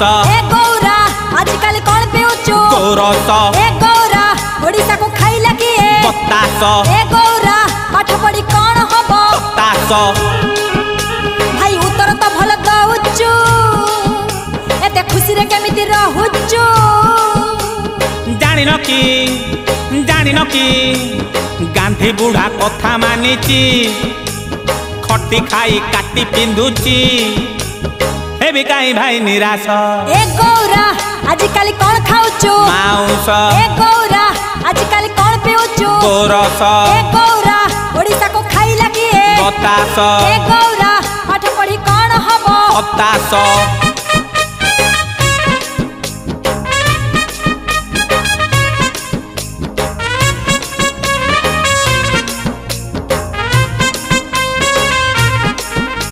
mouse ए गौरा आजकल कौन पिउचु गोरस ए गौरा ओडिसा को खाइला किए बतास ए गौरा पाठ पढ़ी कौन हबो तास भाई उत्तर तो भल दउचु एते खुशी रे केमिति रहुचु जानिन कि गांधी बुढ़ा कथा मानिची खटी खाई काटी पिंधुची हे भी काई भाई निराश ए गौरा आजकल कौन खाउचु माउस ए गौरा आजकल कौन पिउचु गोरस ए गौरा ओडिसा को खाइला किए बतास ए गौरा पाठ पढ़ी कौन हबो हताश